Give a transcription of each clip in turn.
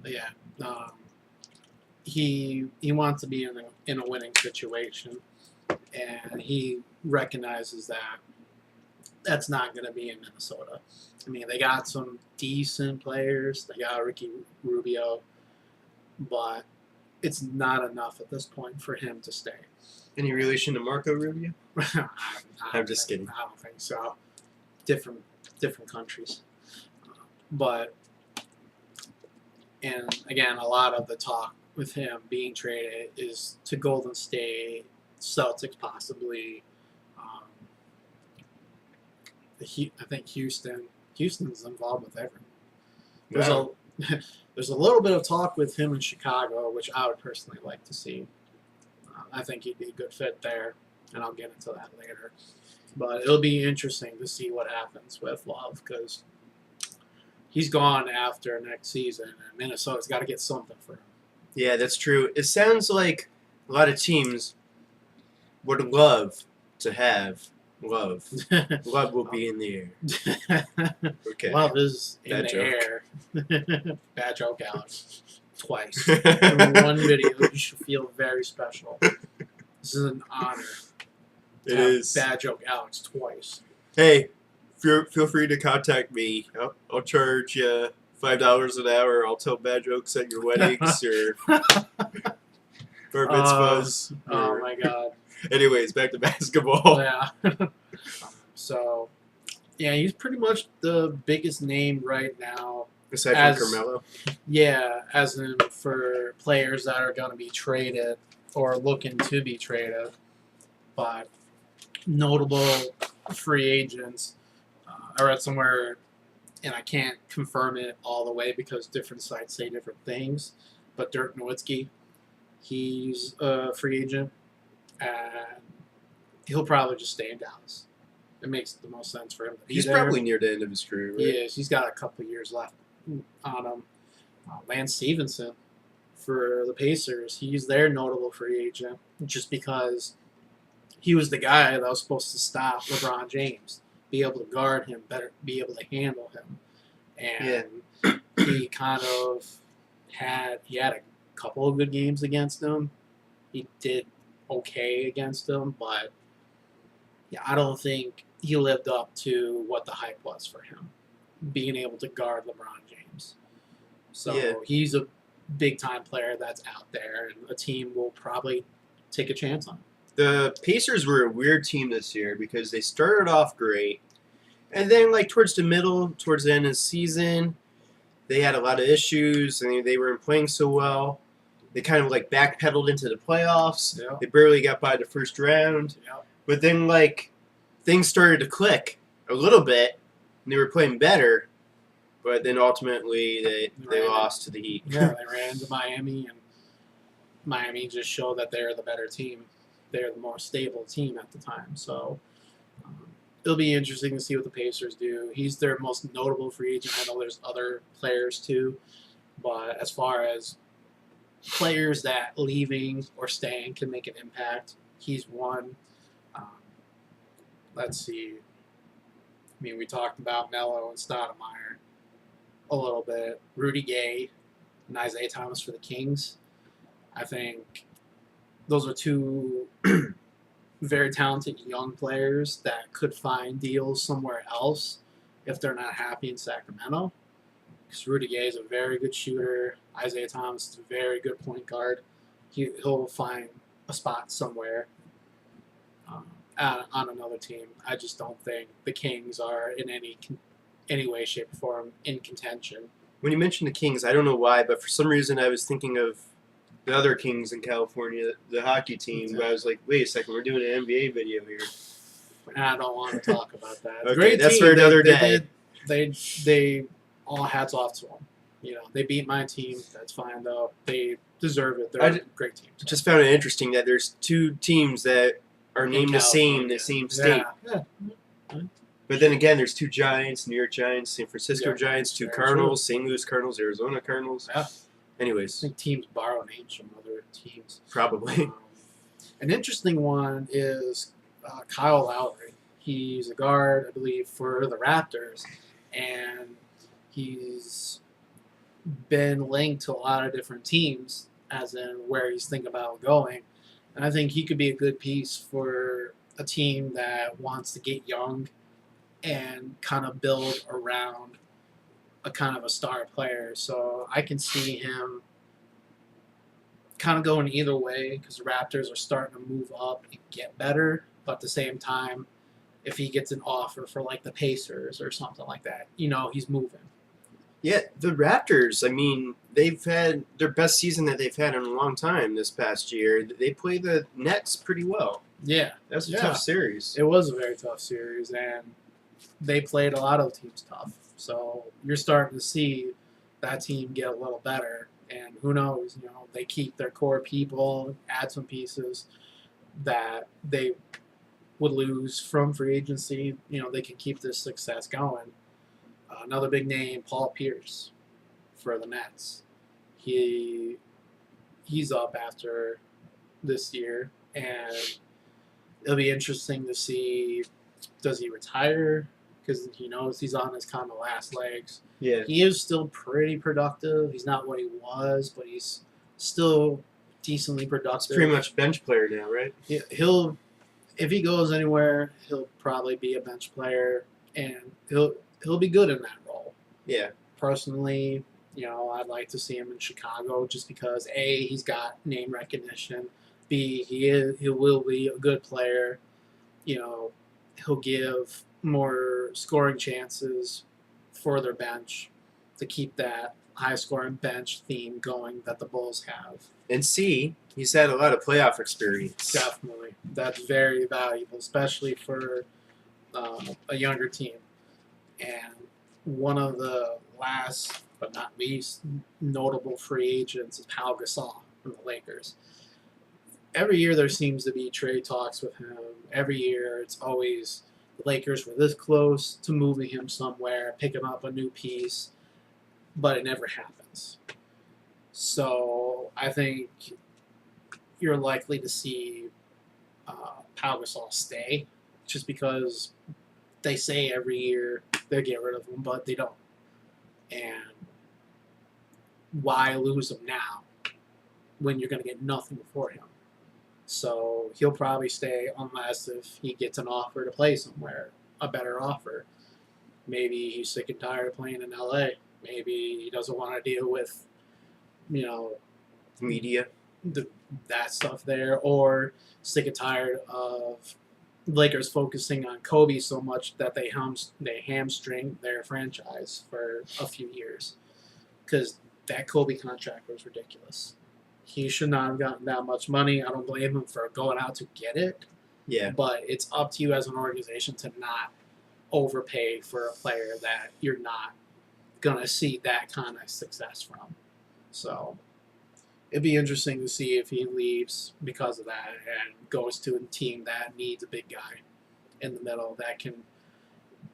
yeah, um, he wants to be in a winning situation, and he recognizes that that's not going to be in Minnesota. I mean, they got some decent players. They got Ricky Rubio, but it's not enough at this point for him to stay. Any relation to Marco Rubio? I'm just kidding. I don't think so. Different countries, but and again, a lot of the talk with him being traded is to Golden State, Celtics possibly. Um, I think Houston's involved with everything. There's Wow. there's a little bit of talk with him in Chicago, which I would personally like to see. I think he'd be a good fit there, and I'll get into that later. But it'll be interesting to see what happens with Love because he's gone after next season, and Minnesota's got to get something for him. Yeah, that's true. It sounds like a lot of teams would love to have Love. Love will be in the air. Okay. Love is in Bad the joke. air. Bad joke, Alex. Twice. In one video, you should feel very special. This is an honor. It is. Bad joke, Alex, twice. Hey, feel free to contact me. I'll charge you $5 an hour. I'll tell bad jokes at your weddings or bar mitzvahs. Oh my god. Anyways, back to basketball. Yeah. So, yeah, he's pretty much the biggest name right now. Aside from Carmelo. Yeah, as in for players that are going to be traded or looking to be traded. But notable free agents. I read somewhere, and I can't confirm it all the way because different sites say different things, but Dirk Nowitzki, he's a free agent, and he'll probably just stay in Dallas. It makes the most sense for him to be He's there. probably near the end of his career, right? He is. He's got a couple of years left on him. Lance Stevenson for the Pacers, he's their notable free agent just because he was the guy that was supposed to stop LeBron James, be able to guard him better, be able to handle him. And he kind of had a couple of good games against him. He did okay against him, but yeah, I don't think he lived up to what the hype was for him, being able to guard LeBron James. So he's a big-time player that's out there, and a team will probably take a chance on him. The Pacers were a weird team this year because they started off great, and then towards the end of the season, they had a lot of issues, and they weren't playing so well. They kind of backpedaled into the playoffs. Yeah. They barely got by the first round. Yeah. But then things started to click a little bit, and they were playing better. But then ultimately they lost to the Heat. Yeah, they ran into Miami, and Miami just showed that they're the better team. They're the more stable team at the time. So it'll be interesting to see what the Pacers do. He's their most notable free agent. I know there's other players too, but as far as players that leaving or staying can make an impact, he's one. Let's see. I mean, we talked about Melo and Stoudemire a little bit. Rudy Gay and Isaiah Thomas for the Kings. I think those are two very talented young players that could find deals somewhere else if they're not happy in Sacramento. Because Rudy Gay is a very good shooter. Isaiah Thomas is a very good point guard. He'll find a spot somewhere on another team. I just don't think the Kings are in any way, shape, or form in contention. When you mentioned the Kings, I don't know why, but for some reason I was thinking of the other Kings in California, the hockey team. But I was like, wait a second, we're doing an NBA video here. I don't want to talk about that. Okay, Great that's team. for another day. They all hats off to them. You know, they beat my team. That's fine though. They deserve it. They're a great team. I just found it interesting that there's two teams that are named the same state. Yeah. But then again, there's two Giants, New York Giants, San Francisco Giants, two Cardinals, true. St. Louis Cardinals, Arizona Cardinals. Yeah. Anyways. I think teams borrow names from other teams. Probably. An interesting one is Kyle Lowry. He's a guard, I believe, for the Raptors, and he's been linked to a lot of different teams, as in where he's thinking about going. And I think he could be a good piece for a team that wants to get young and kind of build around a kind of a star player. So I can see him kind of going either way because the Raptors are starting to move up and get better. But at the same time, if he gets an offer for like the Pacers or something like that, he's moving. Yeah, the Raptors, I mean, they've had their best season that they've had in a long time this past year. They play the Nets pretty well. Yeah, That's a yeah. tough series. It was a very tough series, and they played a lot of teams tough. So you're starting to see that team get a little better. And who knows, they keep their core people, add some pieces that they would lose from free agency. They can keep this success going. Another big name, Paul Pierce, for the Nets. He's up after this year, and it'll be interesting to see, does he retire? Because he knows he's on his kind of last legs. Yeah. He is still pretty productive. He's not what he was, but he's still decently productive. He's pretty much bench player now, right? He'll if he goes anywhere, he'll probably be a bench player, and he'll be good in that role. Yeah. Personally, I'd like to see him in Chicago just because A, he's got name recognition. B, he will be a good player. He'll give more scoring chances for their bench to keep that high scoring bench theme going that the Bulls have. And C, he's had a lot of playoff experience. Definitely. That's very valuable, especially for a younger team. And one of the last, but not least, notable free agents is Pau Gasol from the Lakers. Every year there seems to be trade talks with him. Every year it's always the Lakers were this close to moving him somewhere, picking up a new piece, but it never happens. So I think you're likely to see Pau Gasol stay, just because they say every year they get rid of him, but they don't. And why lose him now when you're going to get nothing for him? So he'll probably stay unless if he gets an offer to play somewhere, a better offer. Maybe he's sick and tired of playing in LA. Maybe he doesn't want to deal with, media, that stuff there, or sick and tired of Lakers focusing on Kobe so much that they hamstring their franchise for a few years, because that Kobe contract was ridiculous. He should not have gotten that much money. I don't blame him for going out to get it. Yeah. But it's up to you as an organization to not overpay for a player that you're not going to see that kind of success from. So it'd be interesting to see if he leaves because of that and goes to a team that needs a big guy in the middle that can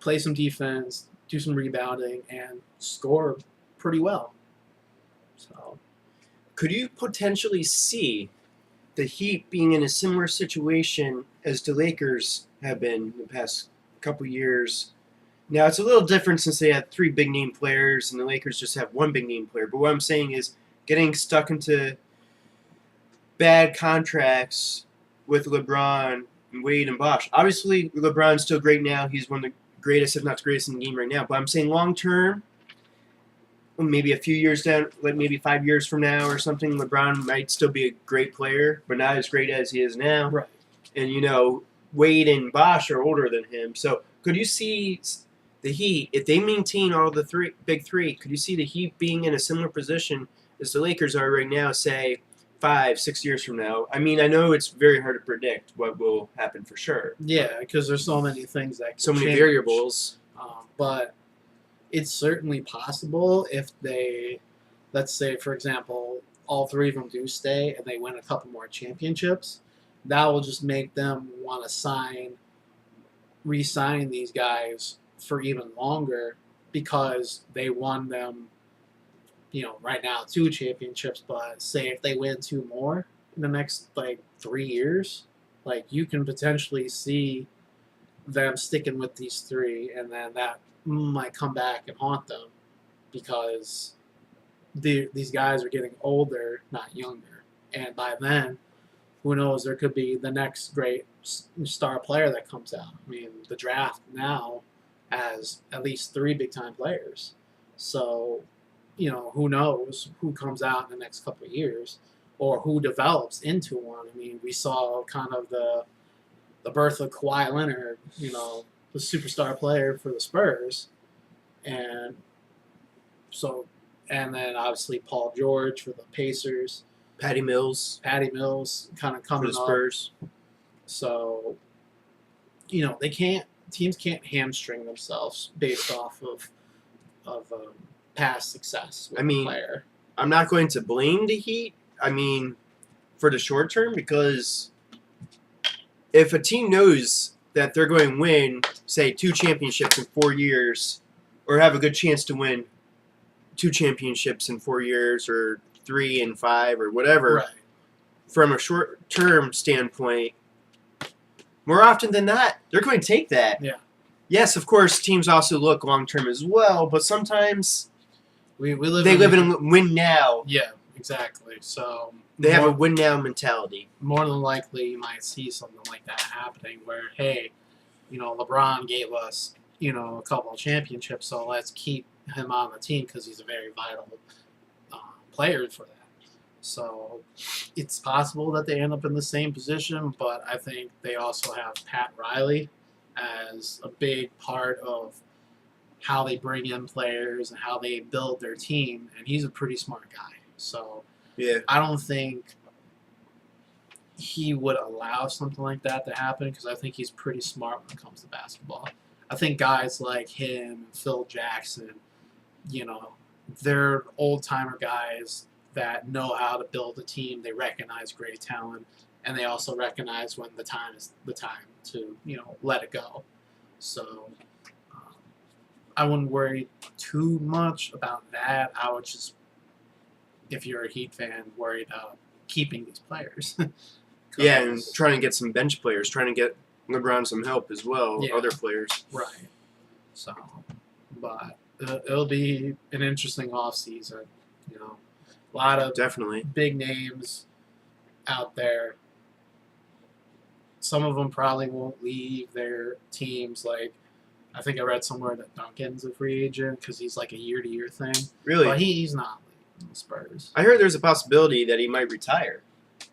play some defense, do some rebounding, and score pretty well. So, could you potentially see the Heat being in a similar situation as the Lakers have been the past couple years? Now, it's a little different since they had 3 big-name players and the Lakers just have 1 big-name player. But what I'm saying is getting stuck into bad contracts with LeBron and Wade and Bosh. Obviously, LeBron's still great now. He's one of the greatest, if not the greatest in the game right now. But I'm saying long-term, maybe a few years down, like maybe 5 years from now or something, LeBron might still be a great player, but not as great as he is now. right. And, Wade and Bosh are older than him. So could you see the Heat, if they maintain all the big three, could you see the Heat being in a similar position as the Lakers are right now, say, 5-6 years from now? I mean, I know it's very hard to predict what will happen for sure. Yeah, because there's so many things that can So many change. variables. But it's certainly possible if they, let's say, for example, all 3 of them do stay and they win a couple more championships. That will just make them want to re-sign these guys for even longer because they won them, right now 2 championships. But say if they win 2 more in the next 3 years, you can potentially see them sticking with these 3, and then that might come back and haunt them because these guys are getting older, not younger, and by then, who knows? There could be the next great star player that comes out. I mean, the draft now has at least 3 big time players, so who knows who comes out in the next couple of years, or who develops into one. I mean, we saw kind of the birth of Kawhi Leonard, the superstar player for the Spurs, and so, and then obviously Paul George for the Pacers, Patty Mills Patty Mills kind of for coming the up. Spurs. So, teams can't hamstring themselves based off of past success with I mean, a player. I'm not going to blame the Heat. For the short term, because if a team knows that they're going to win, say, 2 championships in 4 years, or have a good chance to win 2 championships in 4 years, or 3 and 5, or whatever, Right. from a short-term standpoint, more often than not, they're going to take that. Yeah. Yes, of course, teams also look long-term as well, but sometimes We they live in a win now. Yeah, exactly. So They have a win now mentality. more than likely you might see something like that happening where, hey, LeBron gave us, a couple of championships, so let's keep him on the team because he's a very vital player for that. So it's possible that they end up in the same position, but I think they also have Pat Riley as a big part of how they bring in players and how they build their team, and he's a pretty smart guy. So Yeah. I don't think he would allow something like that to happen because I think he's pretty smart when it comes to basketball. I think guys like him, Phil Jackson, they're old-timer guys that know how to build a team. They recognize great talent, and they also recognize when the time is the time to, let it go. So I wouldn't worry too much about that. I would just, if you're a Heat fan, worry about keeping these players. Yeah, and trying to get some bench players, trying to get LeBron some help as well, Yeah. other players. Right. So, but it'll be an interesting offseason. A lot of Definitely. big names out there. Some of them probably won't leave their teams. Like, I think I read somewhere that Duncan's a free agent because he's like a year-to-year thing. Really? But he's not leaving the Spurs. I heard there's a possibility that he might retire.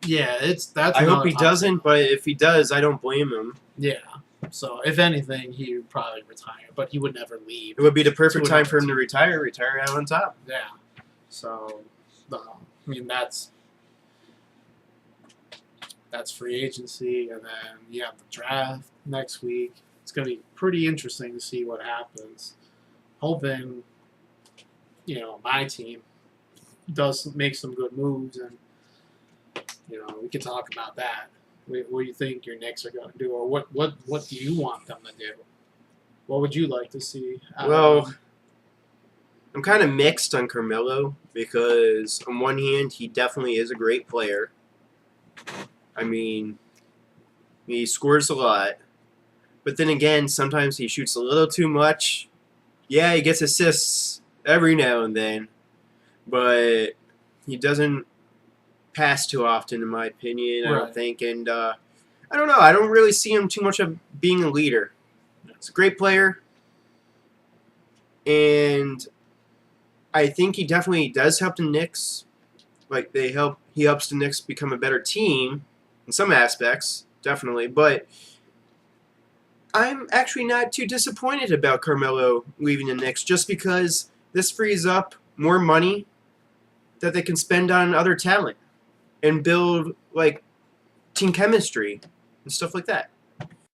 Yeah, that's. I hope he doesn't, but if he does, I don't blame him. Yeah. So if anything, he would probably retire, but he would never leave. It would be the perfect To time for him another to retire out on top. Yeah. So, that's free agency, and then you have the draft next week. It's going to be pretty interesting to see what happens. Hoping, my team does make some good moves, and we can talk about that. What do you think your Knicks are going to do, or what do you want them to do? What would you like to see? Well, I'm kind of mixed on Carmelo because on one hand, he definitely is a great player. I mean, he scores a lot. But then again, sometimes he shoots a little too much. Yeah, he gets assists every now and then. But he doesn't pass too often, in my opinion, I Right. don't think. And I don't know. I don't really see him too much of being a leader. He's a great player. And I think he definitely does help the Knicks. Like, he helps the Knicks become a better team in some aspects, definitely. But I'm actually not too disappointed about Carmelo leaving the Knicks just because this frees up more money that they can spend on other talent and build, like, team chemistry and stuff like that.